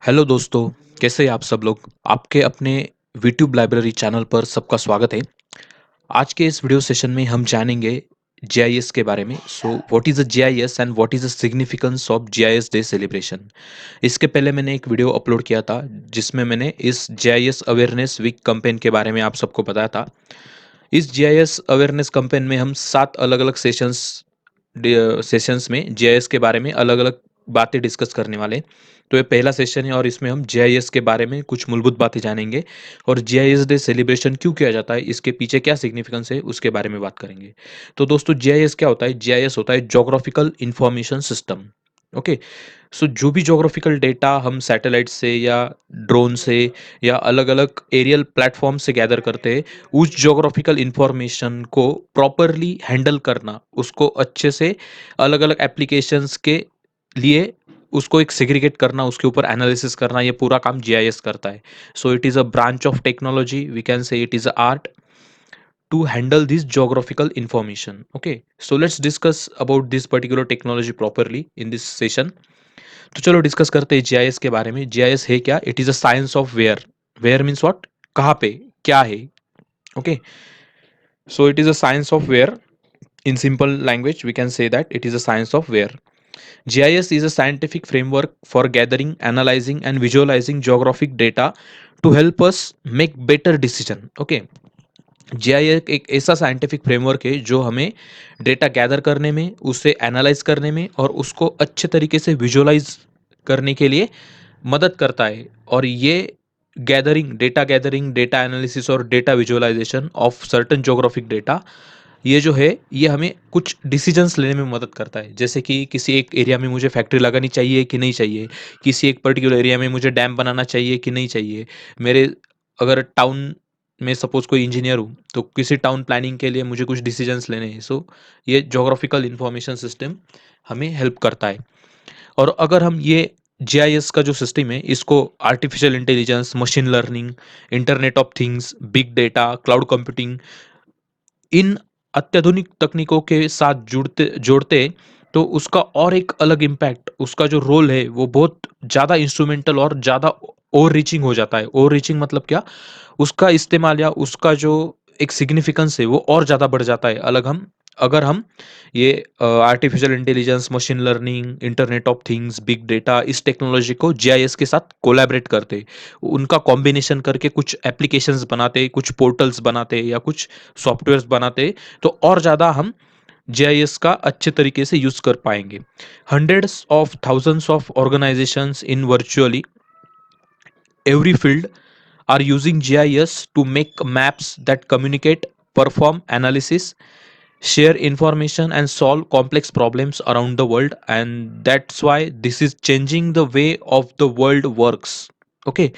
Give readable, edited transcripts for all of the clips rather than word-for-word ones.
Hello दोस्तों, कैसे हैं आप सब लोग? आपके अपने यूट्यूब लाइब्रेरी चैनल पर सबका स्वागत है। आज के इस वीडियो सेशन में हम जानेंगे जीआईएस के बारे में। So what is a GIS and what is the significance of GIS day celebration. इसके पहले मैंने एक वीडियो अपलोड किया था जिसमें मैंने इस जीआईएस अवेयरनेस वीक कैंपेन के बारे में आप सबको बताया था। इस जीआईएस अवेयरनेस कैंपेन में हम 7 अलग-अलग सेशंस में जीआईएस के बारे में अलग-अलग बातें डिस्कस करने वाले हैं। तो ये पहला सेशन है और इसमें हम जीआईएस के बारे में कुछ मूलभूत बातें जानेंगे और जीआईएस डे सेलिब्रेशन क्यों किया जाता है, इसके पीछे क्या सिग्निफिकेंस है, उसके बारे में बात करेंगे। तो दोस्तों जीआईएस क्या होता है? जीआईएस होता है ज्योग्राफिकल इंफॉर्मेशन सिस्टम। ओके, सो जो भी ज्योग्राफिकल डेटा हम सैटेलाइट से या ड्रोन से या अलग-अलग एरियल प्लेटफॉर्म से गैदर करते हैं, उस ज्योग्राफिकल इंफॉर्मेशन को प्रॉपरली हैंडल करना, उसको अच्छे से अलग-अलग एप्लीकेशंस के लिए उसको एक सेग्रीगेट करना, उसके ऊपर एनालिसिस करना, ये पूरा काम जीआईएस करता है। So it is a branch of technology, we can say it is a art to handle this geographical information. Okay, so let's discuss about this particular technology properly in this session. तो चलो discuss करते हैं GIS के बारे में। GIS है क्या? It is a science of where. Where means what? कहाँ पे, क्या है। Okay, so it is a science of where. In simple language we can say that it is a science of where. GIS is a scientific framework for gathering, analyzing and visualizing geographic data to help us make better decision. Okay, GIS एक ऐसा scientific framework है जो हमें data gather करने में, उसे analyse करने में और उसको अच्छे तरीके से विजुअलाइज करने के लिए मदद करता है। और ये गैदरिंग, डेटा एनालिसिस और data visualisation of certain geographic data, ये जो है ये हमें कुछ डिसीजंस लेने में मदद करता है। जैसे कि किसी एक एरिया में मुझे फैक्ट्री लगानी चाहिए कि नहीं चाहिए, किसी एक पर्टिकुलर एरिया में मुझे डैम बनाना चाहिए कि नहीं चाहिए। मेरे अगर टाउन मैं सपोज कोई इंजीनियर हूँ तो किसी टाउन प्लानिंग के लिए मुझे कुछ डिसीजंस लेने हैं। सो ये ज्योग्राफिकल इंफॉर्मेशन सिस्टम हमें हेल्प करता है। और अगर हम ये जीआईएस का जो सिस्टम है इसको artificial intelligence, machine learning, internet of things, big data, cloud computing, इन अत्याधुनिक तकनीकों के साथ जुड़ते जोड़ते तो उसका और एक अलग इम्पैक्ट, उसका जो रोल है वो बहुत ज़्यादा इंस्ट्रूमेंटल और ज़्यादा ओवर रीचिंग हो जाता है। ओवर रीचिंग मतलब क्या? उसका इस्तेमाल या उसका जो एक सिग्निफिकेंस है वो और ज़्यादा बढ़ जाता है। अलग हम अगर हम ये artificial intelligence, machine learning, internet of things, big data, इस टेक्नोलॉजी को जीआईएस के साथ कोलैबोरेट करते, उनका कॉम्बिनेशन करके कुछ एप्लीकेशंस बनाते, कुछ पोर्टल्स बनाते या कुछ सॉफ्टवेयर्स बनाते, तो और ज़्यादा हम जीआईएस का अच्छे तरीके से यूज़ कर पाएंगे। Hundreds of thousands of organisations in virtually every field are using GIS to make maps that communicate, perform analysis, share information, and solve complex problems around the world. And that's why this is changing the way of the world works. Okay,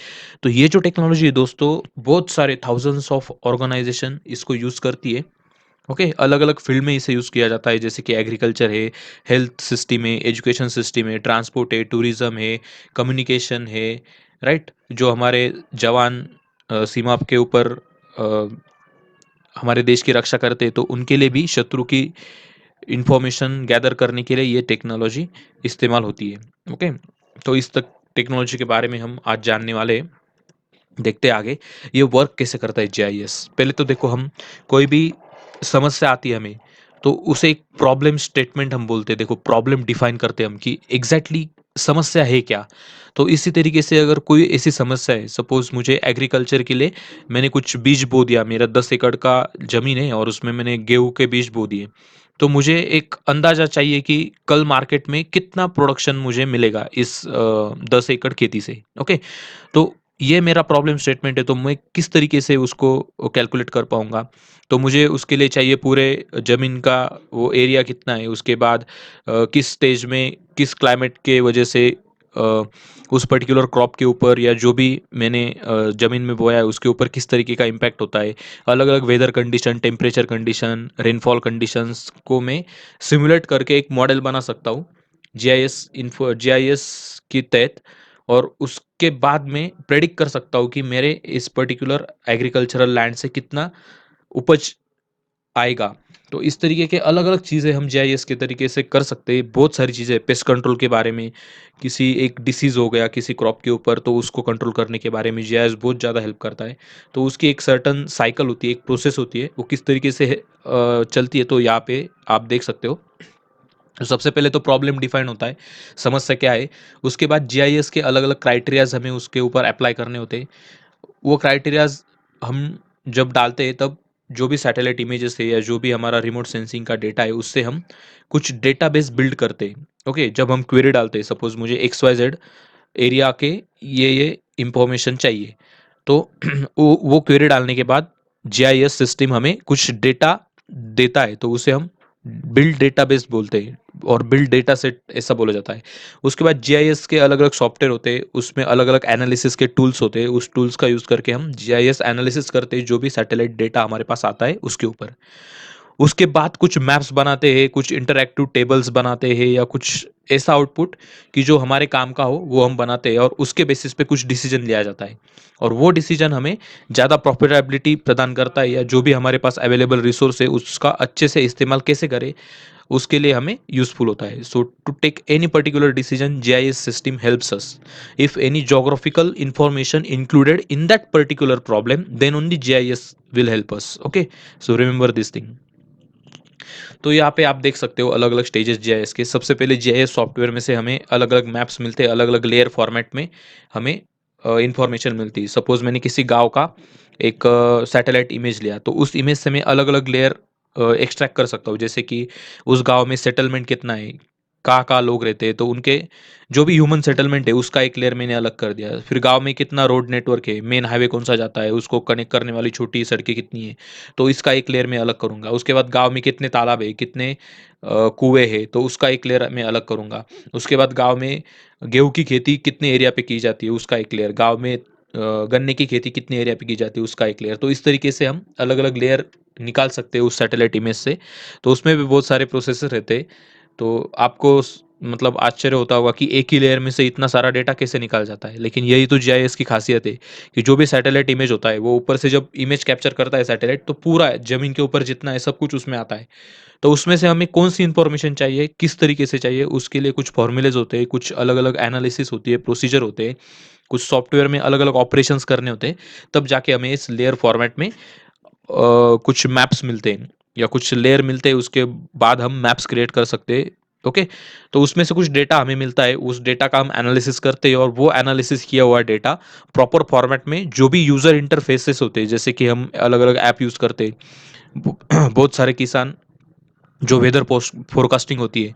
तो ये जो technology है दोस्तों, बहुत सारे thousands of organisation इसको use करती है। ओके, अलग अलग फील्ड में इसे यूज़ किया जाता है, जैसे कि एग्रीकल्चर है, हेल्थ सिस्टम है, एजुकेशन सिस्टम है, ट्रांसपोर्ट है, टूरिज्म है, कम्युनिकेशन है, राइट। जो हमारे जवान सीमा के ऊपर अ, हमारे देश की रक्षा करते हैं तो उनके लिए भी शत्रु की इंफॉर्मेशन गैदर करने के लिए ये टेक्नोलॉजी इस्तेमाल होती है। ओके, तो इस तक टेक्नोलॉजी के बारे में हम आज जानने वाले हैं। देखते हैं आगे ये वर्क कैसे करता है जीआईएस। पहले तो देखो, हम कोई भी समस्या आती है हमें, तो उसे एक प्रॉब्लम स्टेटमेंट हम बोलते हैं। देखो, प्रॉब्लम डिफाइन करते हैं हम कि एग्जैक्टली समस्या है क्या। तो इसी तरीके से अगर कोई ऐसी समस्या है, सपोज मुझे एग्रीकल्चर के लिए मैंने कुछ बीज बो दिया, मेरा 10 एकड़ का जमीन है और उसमें मैंने गेहूं के बीज बो दिए, तो मुझे एक अंदाजा चाहिए कि कल मार्केट में कितना प्रोडक्शन मुझे मिलेगा इस 10 एकड़ खेती से। ओके, तो ये मेरा प्रॉब्लम स्टेटमेंट है, तो मैं किस तरीके से उसको कैलकुलेट कर पाऊँगा? तो मुझे उसके लिए चाहिए पूरे ज़मीन का वो एरिया कितना है, उसके बाद किस स्टेज में, किस क्लाइमेट के वजह से अ, उस पर्टिकुलर क्रॉप के ऊपर या जो भी मैंने ज़मीन में बोया है उसके ऊपर किस तरीके का इम्पैक्ट होता है। अलग-अलग weather condition, temperature condition, rainfall conditions को मैं सिमुलेट करके एक मॉडल बना सकता हूँ जीआईएस के तहत। और उसके बाद मैं प्रेडिक्ट कर सकता हूँ कि मेरे इस पर्टिकुलर एग्रीकल्चरल लैंड से कितना उपज आएगा। तो इस तरीके के अलग-अलग चीज़ें हम जीआईएस के तरीके से कर सकते हैं। बहुत सारी चीज़ें पेस्ट कंट्रोल के बारे में, किसी एक डिसीज़ हो गया किसी क्रॉप के ऊपर तो उसको कंट्रोल करने के बारे में जीआईएस बहुत ज़्यादा हेल्प करता है। तो उसकी एक सर्टेन साइकिल होती है, एक प्रोसेस होती है, वो किस तरीके से चलती है तो यहाँ पे आप देख सकते हो। तो सबसे पहले तो प्रॉब्लम डिफाइन होता है, समस्या क्या है? उसके बाद जीआईएस के अलग-अलग क्राइटेरियाज़ हमें उसके ऊपर अप्लाई करने होते हैं। वो क्राइटेरियाज़ हम जब डालते हैं तब जो भी सैटेलाइट इमेजेस है या जो भी हमारा रिमोट सेंसिंग का डेटा है उससे हम कुछ डेटाबेस बिल्ड करते हैं। ओके, जब हम क्वेरी डालते हैं सपोज मुझे एक्स वाई जेड एरिया के ये इंफॉर्मेशन चाहिए, तो वो क्वेरी डालने के बाद जीआईएस सिस्टम हमें कुछ डेटा देता है, तो उसे हम बिल्ड डेटाबेस बोलते हैं और बिल्ड डेटा सेट ऐसा बोला जाता है। उसके बाद जीआईएस के अलग-अलग सॉफ्टवेयर होते हैं, उसमें अलग-अलग एनालिसिस के टूल्स होते हैं, उस टूल्स का यूज़ करके हम जीआईएस एनालिसिस करते हैं, जो भी सैटेलाइट डेटा हमारे पास आता है उसके ऊपर। उसके बाद कुछ मैप्स बनाते हैं, कुछ इंटरैक्टिव टेबल्स बनाते हैं या कुछ ऐसा आउटपुट कि जो हमारे काम का हो वो हम बनाते हैं और उसके बेसिस पे कुछ डिसीजन लिया जाता है। और वो डिसीजन हमें ज़्यादा प्रॉफिटेबिलिटी प्रदान करता है या जो भी हमारे पास अवेलेबल रिसोर्स है उसका अच्छे से इस्तेमाल कैसे करें, उसके लिए हमें यूज़फुल होता है। So to take any particular decision GIS system helps us. If any geographical information included in that particular problem then only GIS will help us. Okay, so remember this thing. तो यहाँ पे आप देख सकते हो अलग-अलग स्टेजेस जीआईएस के। सबसे पहले जीआईएस सॉफ्टवेयर में से हमें अलग-अलग मैप्स मिलते हैं, अलग-अलग लेयर फॉर्मेट में हमें इन्फॉर्मेशन मिलती है। सपोज़ मैंने किसी गाँव का एक सैटेलाइट इमेज लिया, तो उस इमेज से मैं अलग-अलग लेयर एक्सट्रैक्ट कर सकता हूँ। जैसे कि उस गाँव में सेटलमेंट कितना है, कहाँ-कहाँ लोग रहते हैं, तो उनके जो भी ह्यूमन सेटलमेंट है, उसका एक लेयर मैंने अलग कर दिया। फिर गाँव में कितना रोड नेटवर्क है, मेन हाईवे कौन-सा जाता है, उसको कनेक्ट करने वाली छोटी सड़कें कितनी हैं, तो इसका एक लेयर मैं अलग करूँगा। उसके बाद गाँव में कितने तालाब है, कितने कुएँ हैं, तो उसका एक लेयर मैं अलग करूँगा। उसके बाद गाँव में गेहूँ की खेती कितने एरिया पे की जाती है, उसका एक लेयर। गाँव में गन्ने की खेती कितने एरिया पे की जाती है, उसका एक लेयर। तो इस तरीके से हम अलग-अलग लेयर निकाल सकते हैं उस सैटेलाइट इमेज से। तो उसमें भी बहुत सारे प्रोसेसर रहते हैं। तो आपको मतलब आश्चर्य होता होगा कि एक ही लेयर में से इतना सारा डेटा कैसे निकाल जाता है। लेकिन यही तो जीआईएस की खासियत है कि जो भी सैटेलाइट इमेज होता है वो ऊपर से जब इमेज कैप्चर करता है सैटेलाइट, तो पूरा ज़मीन के ऊपर जितना है सब कुछ उसमें आता है। तो उसमें से हमें कौन-सी इन्फॉर्मेशन चाहिए, किस तरीके से चाहिए, उसके लिए कुछ फ़ॉर्मूलेज़ होते हैं, कुछ अलग-अलग एनालिसिस होती है, प्रोसीजर होते हैं, कुछ सॉफ्टवेयर में अलग-अलग ऑपरेशंस करने होते हैं, तब जाके हमें इस लेयर फॉर्मेट में कुछ मैप्स मिलते हैं या कुछ लेयर मिलते हैं, उसके बाद हम मैप्स क्रिएट कर सकते हैं। ओके, तो उसमें से कुछ डेटा हमें मिलता है, उस डेटा का हम एनालिसिस करते हैं और वो एनालिसिस किया हुआ डेटा प्रॉपर फॉर्मेट में जो भी यूज़र इंटरफेसेस होते हैं, जैसे कि हम अलग-अलग ऐप यूज़ करते हैं। बहुत सारे किसान जो वेदर पोस्ट फोरकास्टिंग होती है,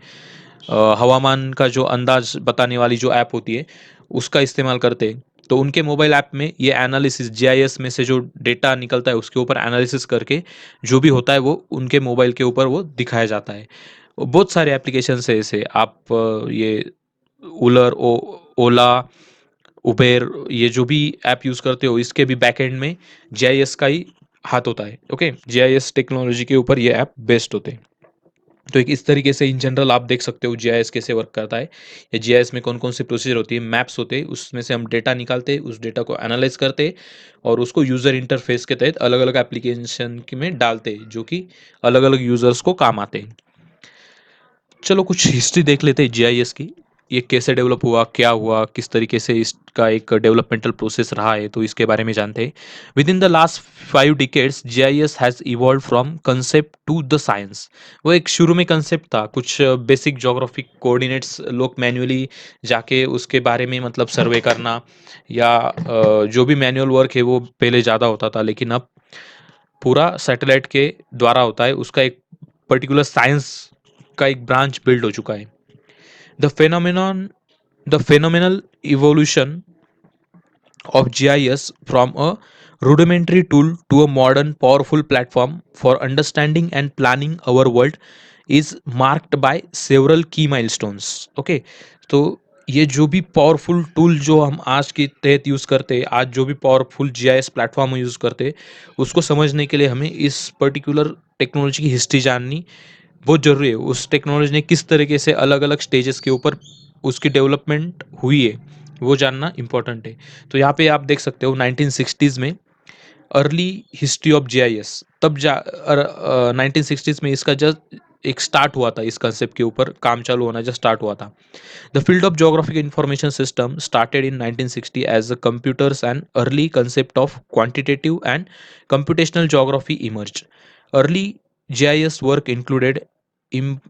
हवामान का जो अंदाज बताने वाली जो ऐप होती है, उसका इस्तेमाल करते हैं। तो उनके मोबाइल ऐप में ये एनालिसिस जीआईएस में से जो डेटा निकलता है उसके ऊपर एनालिसिस करके जो भी होता है वो उनके मोबाइल के ऊपर वो दिखाया जाता है। बहुत सारे एप्लीकेशंस है ऐसे, आप ये उलर ओ ओला, उबेर, ये जो भी ऐप यूज़ करते हो इसके भी बैकएंड में जीआईएस का ही हाथ होता है। ओके, जीआईएस टेक्नोलॉजी के ऊपर ये ऐप बेस्ड होते हैं। तो एक इस तरीके से इन जनरल आप देख सकते हो जीआईएस कैसे वर्क करता है या जीआईएस में कौन-कौन सी प्रोसीजर होती है, मैप्स होते हैं, उसमें से हम डेटा निकालते हैं, उस डेटा को एनालाइज़ करते हैं और उसको यूज़र इंटरफेस के तहत अलग-अलग एप्लीकेशन के में डालते हैं, जो कि अलग-अलग यूज़र्स को काम आते हैं। चलो कुछ हिस्ट्री देख लेते हैं जीआईएस की। ये कैसे डेवलप हुआ, क्या हुआ, किस तरीके से इसका एक डेवलपमेंटल प्रोसेस रहा है, तो इसके बारे में जानते हैं। With in the last 5 decades GIS has evolve from concept to the science. वो एक शुरू में कंसेप्ट था, कुछ बेसिक ज्योग्राफिक कोऑर्डिनेट्स लोग मैन्युअली जाके उसके बारे में मतलब सर्वे करना या जो भी मैनुअल वर्क है वो पहले ज़्यादा होता था, लेकिन अब पूरा सैटेलाइट के द्वारा होता है। उसका एक पर्टिकुलर साइंस का एक ब्रांच बिल्ड हो चुका है। The phenomenon the phenomenal evolution of GIS from a rudimentary tool to a modern powerful platform for understanding and planning our world is marked by several key milestones. Okay, तो ये जो भी powerful tool जो हम आज के तहत use करते हैं, आज जो भी पावरफुल जीआईएस प्लेटफॉर्म यूज़ करते हैं, उसको समझने के लिए हमें इस पर्टिकुलर टेक्नोलॉजी की हिस्ट्री जाननी बहुत ज़रूरी है। उस टेक्नोलॉजी ने किस तरीके से अलग-अलग स्टेजेस के ऊपर उसकी डेवलपमेंट हुई है, वो जानना इम्पोर्टेंट है। तो यहाँ पे आप देख सकते हो 1960s में अर्ली हिस्ट्री ऑफ जीआईएस, तब 1960s में इसका जस्ट एक स्टार्ट हुआ था, इस कंसेप्ट के ऊपर काम चालू होना जस्ट स्टार्ट हुआ था। The field of geographic information system started in 1960 as the computers and early concept of quantitative and computational geography emerged. Early GIS work included im-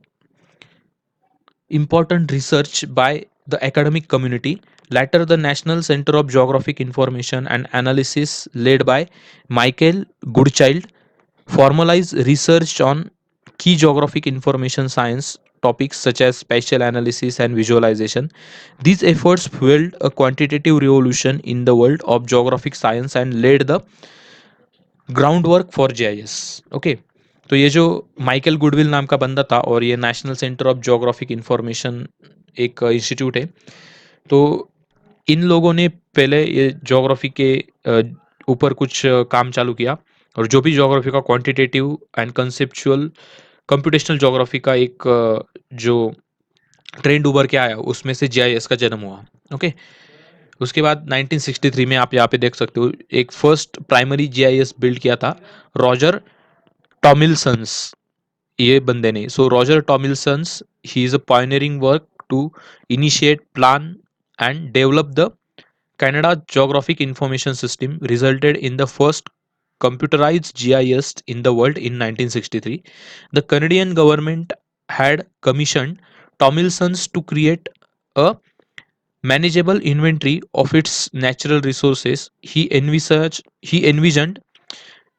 important research by the academic community. Later, the National Center of Geographic Information and Analysis, led by Michael Goodchild, formalized research on key geographic information science topics such as spatial analysis and visualization. These efforts fueled a quantitative revolution in the world of geographic science and laid the ground work for GIS. Okay, तो ये जो Michael goodwill नाम का बंदा था, और ये national centre of geographic information एक इंस्टीट्यूट है, तो इन लोगों ने पहले ये ज्योग्राफी के ऊपर कुछ काम चालू किया, और जो भी ज्योग्राफी का quantitative and conceptual computational geography का एक जो ट्रेंड उभर के आया, उसमें से जीआईएस का जन्म हुआ। ओके, उसके बाद 1963 में आप यहाँ पे देख सकते हो एक फर्स्ट प्राइमरी जीआईएस बिल्ड किया था रॉजर टॉमिल्सन्स, ये बंदे ने। So Roger Tomlinsons, he is a pioneering work to initiate, plan and develop the Canada Geographic Information System resulted in the first computerized GIS in the world in 1963. The Canadian government had commissioned Tomlinson's to create a manageable inventory of its natural resources. He envisioned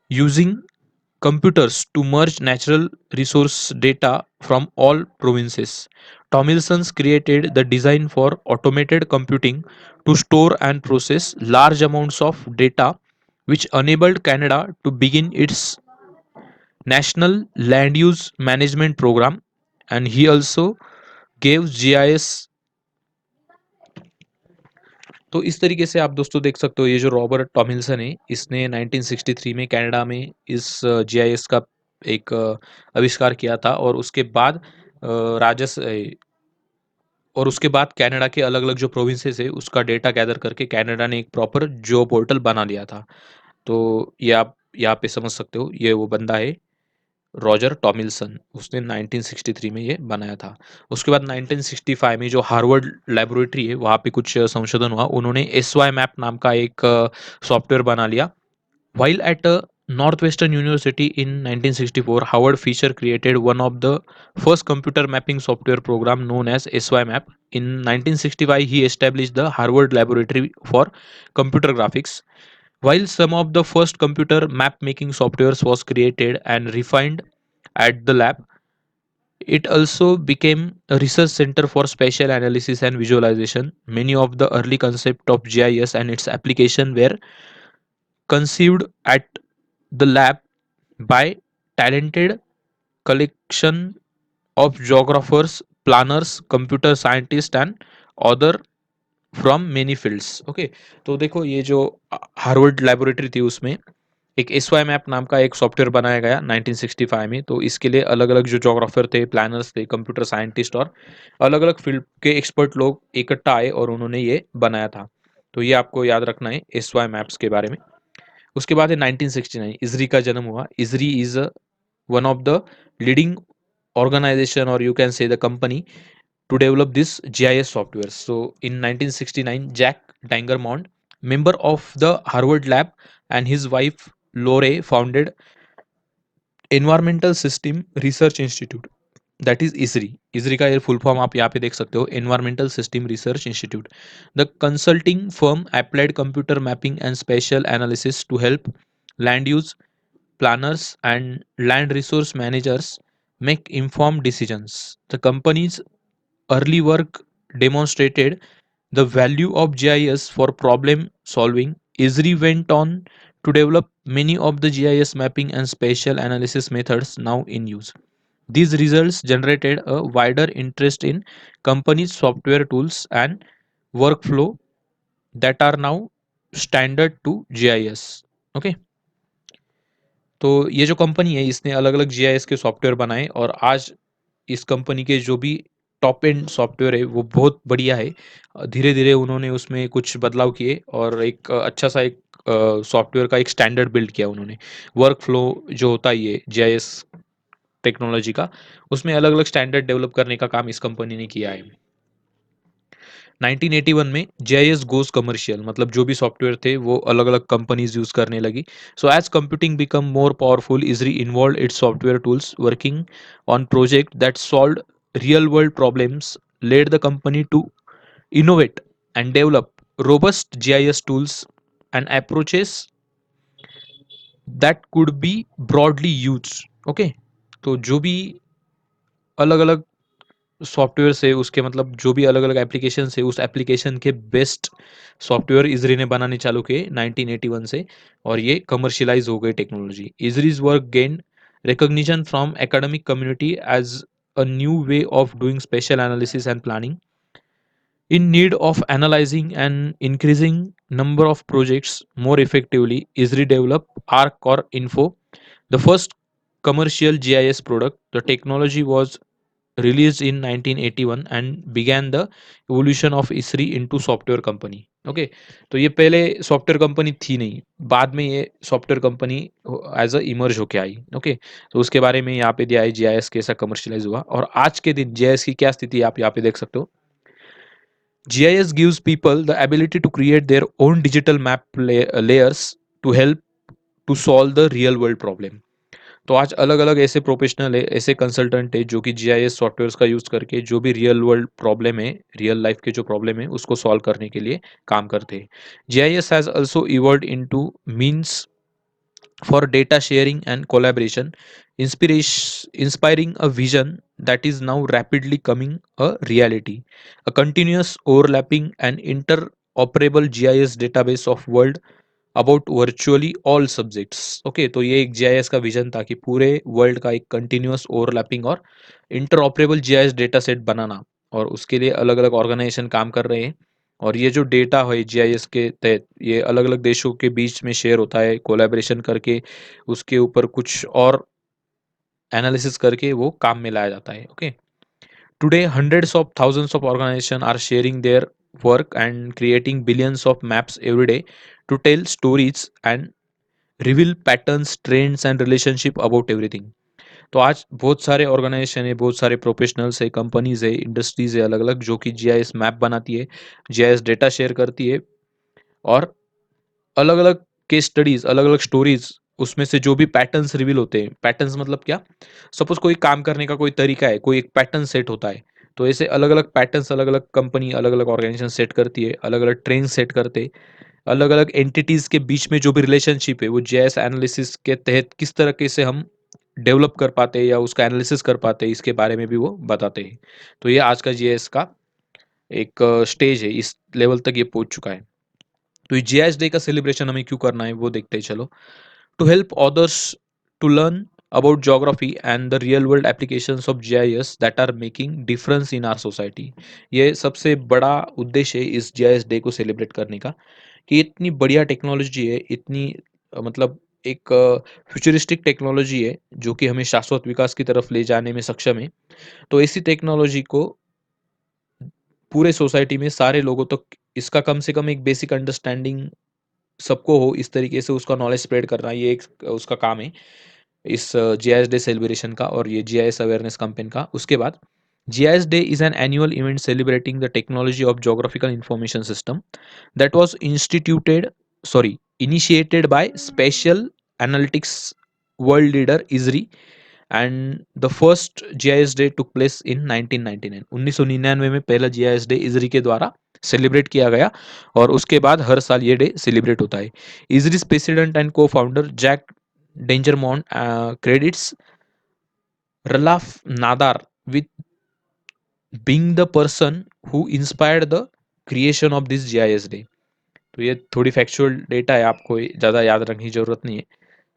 using computers to merge natural resource data from all provinces. Tomlinson's created the design for automated computing to store and process large amounts of data, which enabled Canada to begin its national land use management program. And he also gave GIS। तो इस तरीके से आप दोस्तों देख सकते हो, ये जो रॉबर्ट टॉमिल्सन है, इसने 1963 में कनाडा में इस जीआईएस का एक आविष्कार किया था, और उसके बाद राजस्व और उसके बाद कनाडा के अलग अलग जो प्रोविंसेस है उसका डेटा गैदर करके कनाडा ने एक प्रॉपर जियो पोर्टल बना लिया था। तो ये आप यहाँ पे समझ सकते हो, ये वो बंदा है रॉजर टॉमिल्सन, उसने 1963 में ये बनाया था। उसके बाद 1965 में जो हार्वर्ड लेबोरेटरी है वहाँ पे कुछ संशोधन हुआ, उन्होंने एस वाई मैप नाम का एक सॉफ्टवेयर बना लिया। While at Northwestern University in 1964, Howard Fisher created one of the first computer mapping software program known as SYMAP. In 1965, he established the Harvard Laboratory for Computer Graphics. While some of the first computer map making softwares was created and refined at the lab, it also became a research center for spatial analysis and visualization. Many of the early concepts of GIS and its application were conceived at the lab by talented collection of geographers, planners, computer scientists and other from many fields. Okay, तो देखो ये जो Harvard laboratory थी उसमें एक S Y map नाम का एक सॉफ्टवेयर बनाया गया 1965 में। तो इसके लिए अलग अलग जो जोग्राफर थे, प्लानर्स थे, कंप्यूटर साइंटिस्ट और अलग अलग फील्ड के एक्सपर्ट लोग इकट्ठा आए और उन्होंने ये बनाया था। तो ये आपको याद रखना है एस वाई मैप्स के बारे में। उसके बाद है 1969, इजरी का जन्म हुआ। इजरी is one of the leading organization, or you can say the company, to develop this GIS software. So in 1969, Jack Dangermond, member of the Harvard lab, and his wife Lore founded Environmental System Research Institute, that is ISRI। ISRI का ये full form आप यहाँ पे देख सकते हो, Environmental System Research Institute। The consulting firm applied computer mapping and spatial analysis to help land use planners and land resource managers make informed decisions. The company's early work demonstrated the value of GIS for problem solving. Esri went on to develop many of the GIS mapping and spatial analysis methods now in use. These results generated a wider interest in company's software tools and workflow that are now standard to GIS. Okay. तो ये जो company है इसने अलग अलग GIS के software बनाए, और आज इस कंपनी के जो भी टॉप एंड सॉफ्टवेयर है वो बहुत बढ़िया है। धीरे धीरे उन्होंने उसमें कुछ बदलाव किए और एक अच्छा सा एक सॉफ्टवेयर का एक स्टैंडर्ड बिल्ड किया उन्होंने। वर्क फ्लो जो होता है ये जीआईएस टेक्नोलॉजी का, उसमें अलग अलग स्टैंडर्ड डेवलप करने का काम इस कंपनी ने किया है। 1981 में जीआईएस गोज कमर्शियल, मतलब जो भी सॉफ्टवेयर थे वो अलग अलग कंपनीज यूज करने लगी। So as computing become more powerful, Esri involve its software tools working on project that solve real world problems, led the company to innovate and develop robust GIS tools and approaches that could be broadly used. Okay, तो जो भी अलग अलग software से उसके मतलब जो भी अलग अलग एप्लीकेशन से उस एप्लीकेशन के बेस्ट सॉफ्टवेयर इजरी ने बनाने चालू किए 1981 से, और ये कमर्शियलाइज हो गई technology. Esri's work gain recognition from academic community as a new way of doing spatial analysis and planning. In need of analyzing an increasing number of projects more effectively, ISRI developed ARC or Info, the first commercial GIS product. The technology was released in 1981 and began the evolution of ISRI into software company. Okay, तो ये पहले software company थी नहीं, बाद में ये software company as a emerge होके आई। ओके, तो उसके बारे में यहाँ पे दिया है जीआईएस कैसा कमर्शियलाइज हुआ, और आज के दिन जीआईएस की क्या स्थिति है आप यहाँ पे देख सकते हो। GIS gives people the ability to create their own digital map layers to help to solve the real world problem. तो आज अलग अलग ऐसे प्रोफेशनल है, ऐसे कंसल्टेंट है जो कि जीआईएस सॉफ्टवेयर्स का यूज करके जो भी रियल वर्ल्ड प्रॉब्लम है, रियल लाइफ के जो प्रॉब्लम है उसको सॉल्व करने के लिए काम करते हैं। GIS has also evolved into means for data sharing and collaboration, inspiring a vision that is now rapidly coming a reality. A continuous overlapping and interoperable GIS database of world about virtually all subjects. Okay, तो ये एक GIS का vision था कि पूरे world का एक continuous overlapping और इंटरऑपरेबल जीआईएस डेटा सेट बनाना, और उसके लिए अलग अलग ऑर्गेनाइजेशन काम कर रहे हैं। और ये जो डेटा है जीआईएस के तहत ये अलग अलग देशों के बीच में शेयर होता है कोलैबोरेशन करके, उसके ऊपर कुछ और एनालिसिस करके वो काम में लाया जाता है। Okay, today hundreds of thousands of organizations are sharing their work and creating billions of maps every day to tell stories and reveal patterns, trends and relationship about everything. तो आज बहुत सारे ऑर्गेनाइजेशन है, बहुत सारे प्रोफेशनल्स है, companies है, industries है अलग अलग जो कि जीआईएस मैप बनाती है, जीआईएस डेटा शेयर करती है, और अलग अलग केस स्टडीज, अलग अलग स्टोरीज, उसमें से जो भी पैटर्न्स रिवील होते हैं। पैटर्न्स मतलब क्या, सपोज कोई काम करने का कोई तरीका है, कोई एक पैटर्न सेट होता है, तो ऐसे अलग अलग पैटर्न्स अलग अलग कंपनी अलग अलग ऑर्गेनाइजेशन सेट करती है, अलग अलग ट्रेंड सेट करते, अलग अलग एंटिटीज के बीच में जो भी रिलेशनशिप है वो जीआईएस एनालिसिस के तहत किस तरीके से हम डेवलप कर पाते हैं या उसका एनालिसिस कर पाते हैं, इसके बारे में भी वो बताते हैं। तो ये आज का जीआईएस का एक स्टेज है, इस लेवल तक ये पहुंच चुका है। तो ये जीआईएस डे का सेलिब्रेशन हमें क्यों करना है वो देखते हैं चलो। To help others to learn about geography and the real world applications of GIS that are making difference in our society। ये सबसे बड़ा उद्देश्य है इस जीआईएस डे को सेलिब्रेट करने का, कि इतनी बढ़िया टेक्नोलॉजी है, इतनी मतलब एक फ्यूचरिस्टिक टेक्नोलॉजी है जो कि हमें शाश्वत विकास की तरफ ले जाने में सक्षम है। तो ऐसी टेक्नोलॉजी को पूरे सोसाइटी में सारे लोगों तक इसका कम से कम एक बेसिक अंडरस्टैंडिंग सबको हो, इस तरीके से उसका नॉलेज स्प्रेड करना, ये एक उसका काम है इस जीआईएस डे सेलिब्रेशन का और ये जीआईएस अवेयरनेस कैंपेन का। उसके बाद GIS Day is an annual event celebrating the technology of geographical information system that was initiated by Spatial Analytics world leader ISRI, and the first GIS Day took place in 1999। 1999 में पहला GIS Day ISRI के द्वारा celebrate किया गया, और उसके बाद हर साल ये डे सेलिब्रेट होता है। ISRI's president and co founder Jack Dangermond credits Ralph Nader with being the person who inspired the creation of this GIS day। तो ये थोड़ी फैक्चुअल डेटा है, आपको ज़्यादा याद रखने की जरूरत नहीं है।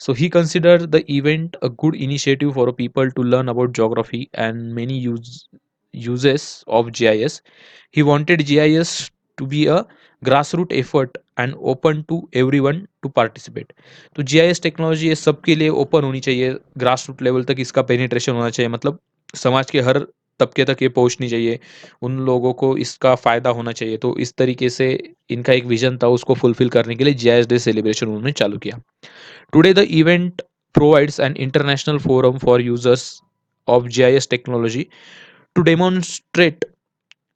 So he considered the event a good initiative for people to learn about geography and many uses of GIS। He wanted GIS to be a grassroots effort and open to everyone to participate। तो GIS technology ये सबके लिए open होनी चाहिए, grass root level तक इसका penetration होना चाहिए, मतलब समाज के हर तबके तक ये पहुँचनी चाहिए, उन लोगों को इसका फ़ायदा होना चाहिए। तो इस तरीके से इनका एक विज़न था, उसको फुलफ़िल करने के लिए जीआईएस डे सेलिब्रेशन उन्होंने चालू किया। Today the event provides an international forum for users of GIS technology to demonstrate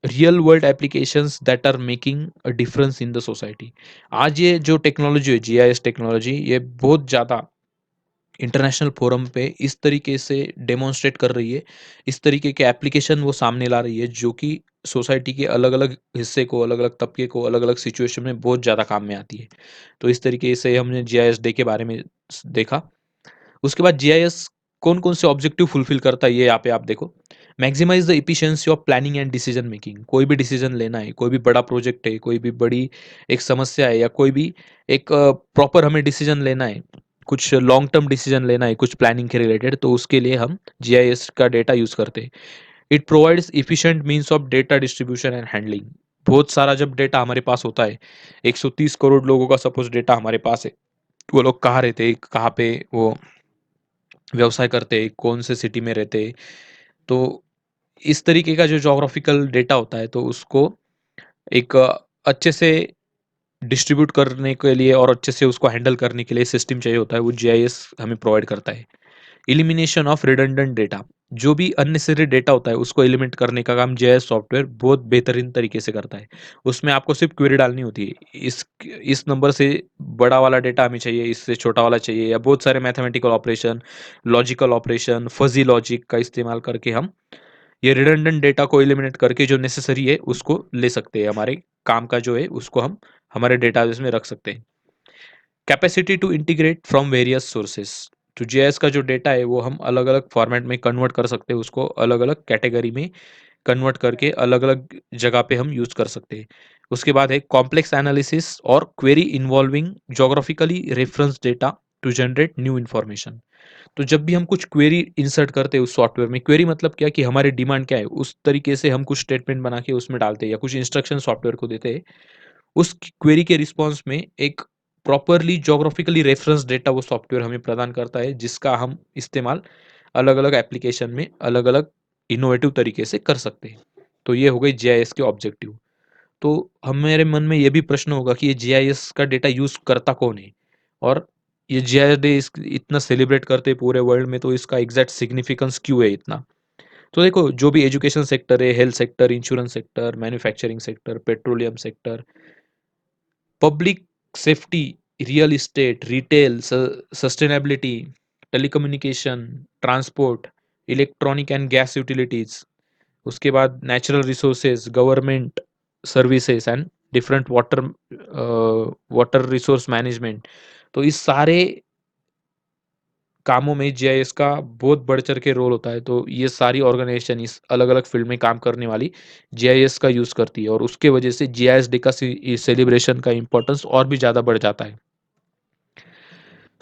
real world applications that are making a difference in the society. आज ये जो टेक्नोलॉजी है, जीआईएस टेक्नोलॉजी, ये बहुत ज़्यादा इंटरनेशनल फोरम पे इस तरीके से डेमोन्स्ट्रेट कर रही है, इस तरीके के एप्लीकेशन वो सामने ला रही है जो कि सोसाइटी के अलग अलग हिस्से को, अलग अलग तबके को, अलग अलग सिचुएशन में बहुत ज़्यादा काम में आती है। तो इस तरीके से हमने जीआईएस डे के बारे में देखा। उसके बाद जीआईएस कौन-कौन से ऑब्जेक्टिव फुलफिल करता है, ये यहाँ पे आप देखो। Maximise the efficiency of planning and decision making. कोई भी डिसीजन लेना है, कोई भी बड़ा प्रोजेक्ट है, कोई भी बड़ी एक समस्या है, या कोई भी एक प्रॉपर हमें डिसीजन लेना है, कुछ लॉन्ग टर्म डिसीजन लेना है, कुछ प्लानिंग के रिलेटेड, तो उसके लिए हम जीआईएस का डेटा यूज़ करते हैं। It provides efficient means of data distribution and handling. बहुत सारा जब डेटा हमारे पास होता है, 130 करोड़ लोगों का सपोज़ डेटा हमारे पास है, वो लोग कहाँ रहते हैं, कहाँ पे वो व्यवसाय करते, कौन से सिटी में रहते। तो इस तरीके का जो ज्योग्राफिकल डेटा होता है, तो उसको एक अच्छे से डिस्ट्रीब्यूट करने के लिए और अच्छे से उसको हैंडल करने के लिए सिस्टम चाहिए होता है, वो जीआईएस हमें प्रोवाइड करता है। Elimination of redundant data. जो भी अननेसेसरी डेटा होता है उसको एलिमिनेट करने का काम जीआईएस सॉफ्टवेयर बहुत बेहतरीन तरीके से करता है। उसमें आपको सिर्फ क्वेरी डालनी होती है, इस नंबर से बड़ा वाला डेटा हमें चाहिए, इससे छोटा वाला चाहिए, या बहुत सारे mathematical operation, logical operation, fuzzy logic का इस्तेमाल करके हम ये रिडंडेंट डेटा को एलिमिनेट करके जो नेसेसरी है उसको ले सकते हैं। हमारे काम का जो है उसको हम हमारे डेटाबेस में रख सकते हैं। Capacity to integrate from various sources. तो जीआईएस का जो डेटा है वो हम अलग अलग फॉर्मेट में कन्वर्ट कर सकते हैं, उसको अलग अलग कैटेगरी में कन्वर्ट करके अलग अलग जगह पे हम यूज कर सकते हैं। उसके बाद है कॉम्प्लेक्स एनालिसिस और query involving geographically reference data to generate new information. तो जब भी हम कुछ क्वेरी इंसर्ट करते हैं उस सॉफ्टवेयर में, क्वेरी मतलब क्या कि हमारी डिमांड क्या है, उस तरीके से हम कुछ स्टेटमेंट बना के उसमें डालते हैं या कुछ इंस्ट्रक्शन सॉफ्टवेयर को देते हैं। उस क्वेरी के रिस्पॉन्स में एक प्रॉपरली ज्योग्राफिकली रेफरेंस डेटा वो सॉफ्टवेयर हमें प्रदान करता है, जिसका हम इस्तेमाल अलग अलग एप्लीकेशन में अलग अलग इनोवेटिव तरीके से कर सकते हैं। तो ये हो गई जीआईएस के ऑब्जेक्टिव। तो हमारे मन में ये भी प्रश्न होगा कि ये जीआईएस का डेटा यूज़ करता कौन है? और ये जीआईएस डे इतना सेलिब्रेट करते हैं पूरे वर्ल्ड में, तो इसका एग्ज़ैक्ट सिग्निफिकेंस क्यों है इतना? तो देखो, जो भी एजुकेशन सेक्टर है, health sector, insurance sector, manufacturing sector, petroleum sector, public safety, real estate, retail, sustainability, telecommunication, transport, electronic and gas utilities, उसके बाद natural resources, government services and different water resource management. तो इस सारे कामों में GIS का बहुत बढ़ चढ़ के रोल होता है। तो ये सारी ऑर्गेनाइजेशन इस अलग अलग फील्ड में काम करने वाली जीआईएस का यूज़ करती है, और उसके वजह से जीआईएस डे का सेलिब्रेशन का इम्पोर्टेंस और भी ज़्यादा बढ़ जाता है।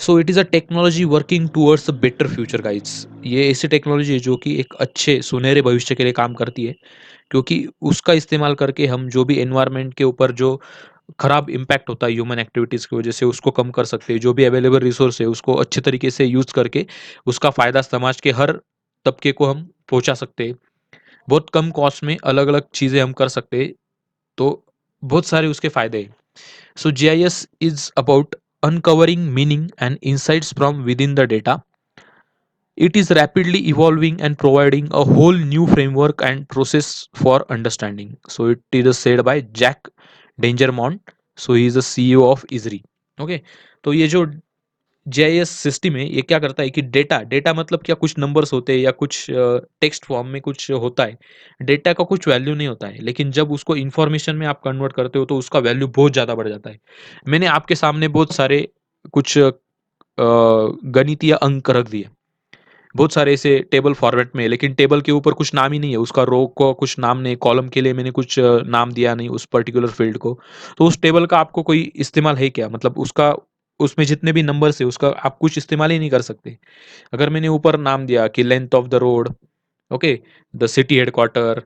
So it is a technology working towards a better future guides. ये ऐसी टेक्नोलॉजी है जो कि एक अच्छे सुनहरे भविष्य के लिए काम करती है, क्योंकि उसका इस्तेमाल करके हम जो भी एनवायरनमेंट के ऊपर जो खराब इम्पैक्ट होता है ह्यूमन एक्टिविटीज़ की वजह से, उसको कम कर सकते हैं। जो भी अवेलेबल रिसोर्स है उसको अच्छे तरीके से यूज़ करके उसका फ़ायदा समाज के हर तबके को हम पहुँचा सकते हैं। बहुत कम कॉस्ट में अलग-अलग चीज़ें हम कर सकते हैं। तो बहुत सारे उसके फ़ायदे हैं। So GIS is about uncovering meaning and insights from within the data. It is rapidly evolving and providing a whole new framework and process for understanding. So it is said by Jack Dangermond. So he is the CEO of Esri. Okay. तो ये जो GIS system है, ये क्या करता है कि data data मतलब क्या, कुछ नंबर्स होते हैं या कुछ टेक्स्ट फॉर्म में कुछ होता है। डेटा का कुछ वैल्यू नहीं होता है, लेकिन जब उसको इन्फॉर्मेशन में आप कन्वर्ट करते हो तो उसका वैल्यू बहुत ज़्यादा बढ़ जाता है। मैंने आपके सामने बहुत सारे कुछ गणितीय अंक रख दिए, बहुत सारे ऐसे टेबल फॉर्मेट में, लेकिन टेबल के ऊपर कुछ नाम ही नहीं है, उसका रो को कुछ नाम नहीं, कॉलम के लिए मैंने कुछ नाम दिया नहीं उस पर्टिकुलर फील्ड को। तो उस टेबल का आपको कोई इस्तेमाल है क्या? मतलब उसका, उसमें जितने भी नंबर्स है उसका आप कुछ इस्तेमाल ही नहीं कर सकते। अगर मैंने ऊपर नाम दिया कि length of the road, okay, the city headquarter,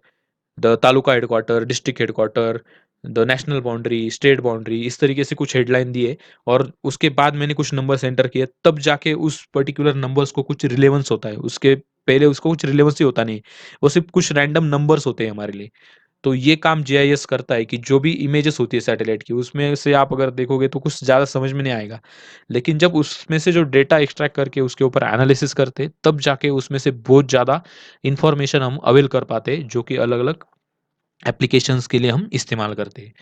the taluka headquarter, district headquarter, the national boundary, state boundary, इस तरीके से कुछ हेडलाइन दिए, और उसके बाद मैंने कुछ नंबर्स एंटर किए, तब जाके उस पर्टिकुलर नंबर्स को कुछ रिलेवेंस होता है, उसके पहले उसको कुछ रिलेवेंस ही होता नहीं। वो सिर्फ़ कुछ रैंडम नंबर्स होते हैं हमारे लिए। तो ये काम जीआईएस करता है कि जो भी इमेजेस होती है सैटेलाइट की, उसमें से आप अगर देखोगे तो कुछ ज़्यादा समझ में नहीं आएगा। लेकिन जब उसमें से जो डेटा एक्सट्रैक्ट करके उसके ऊपर एनालिसिस करते, तब जाके उसमें से बहुत ज़्यादा इन्फॉर्मेशन हम अवेल कर पाते हैं, जो कि अलग-अलग एप्लीकेशंस के लिए हम इस्तेमाल करते हैं।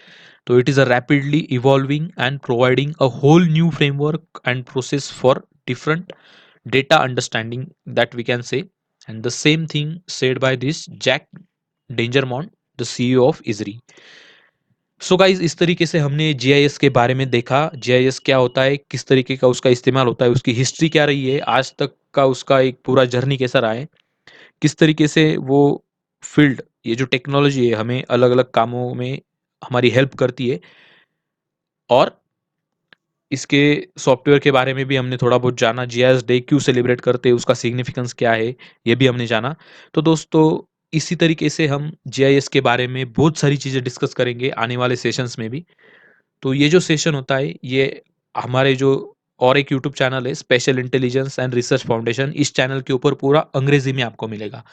तो it is a rapidly evolving and providing a whole new framework and process for different data understanding that we can say. And the same thing said by this Jack Dangermond, the CEO of Esri. So guys इस तरीके से हमने GIS के बारे में देखा, GIS क्या होता है, किस तरीके का उसका इस्तेमाल होता है, उसकी हिस्ट्री क्या रही है, आज तक का उसका एक पूरा जर्नी कैसा रहा है, किस तरीके से वो फील्ड, ये जो टेक्नोलॉजी है हमें अलग अलग कामों में हमारी हेल्प करती है, और इसके सॉफ्टवेयर के बारे में भी हमने थोड़ा बहुत जाना, जीआईएस डे क्यों सेलिब्रेट करते हैं, उसका सिग्निफिकेंस क्या है, ये भी हमने जाना। तो दोस्तों, इसी तरीके से हम जीआईएस के बारे में बहुत सारी चीज़ें डिस्कस करेंगे आने वाले सेशंस में भी। तो ये जो सेशन होता है, ये हमारे जो और एक यूट्यूब चैनल है special intelligence and research foundation, इस चैनल के ऊपर पूरा अंग्रेजी में आपको मिलेगा।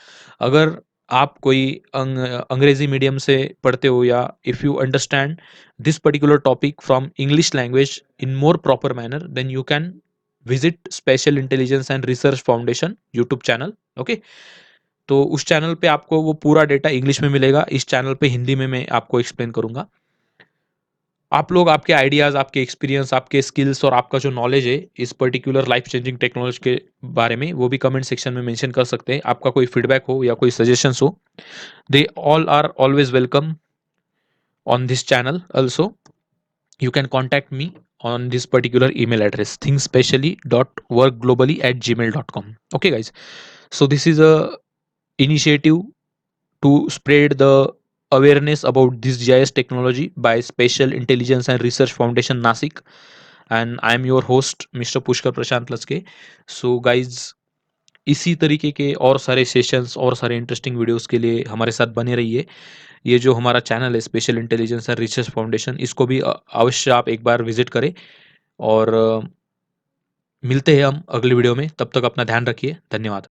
अगर आप कोई अंग्रेजी मीडियम से पढ़ते हो, या if you understand this particular topic from English language in more proper manner, then you can visit spatial intelligence and research foundation YouTube channel. Okay, तो उस चैनल पे आपको वो पूरा डेटा इंग्लिश में मिलेगा, इस चैनल पे हिंदी में मैं आपको एक्सप्लेन करूंगा। आप लोग आपके आइडियाज़, आपके एक्सपीरियंस, आपके स्किल्स और आपका जो नॉलेज है इस पर्टिकुलर लाइफ चेंजिंग टेक्नोलॉजी के बारे में, वो भी कमेंट सेक्शन में मेंशन कर सकते हैं। आपका कोई फीडबैक हो या कोई सजेशंस हो, they all are always welcome on this channel also. You can contact me on this particular email address, thinkspecially.workglobally@gmail.com. Okay guys, so this is a initiative to spread the awareness about this GIS technology by Special Intelligence and Research Foundation Nasik, and I am your host Mr. Pushkar Prashant Laske. So guys, इसी तरीके के और सारे sessions और सारे interesting videos के लिए हमारे साथ बने रहिए। ये जो हमारा चैनल है special intelligence and research foundation, इसको भी अवश्य आप एक बार विजिट करें। और मिलते हैं हम अगले वीडियो में, तब तक अपना ध्यान रखिए। धन्यवाद।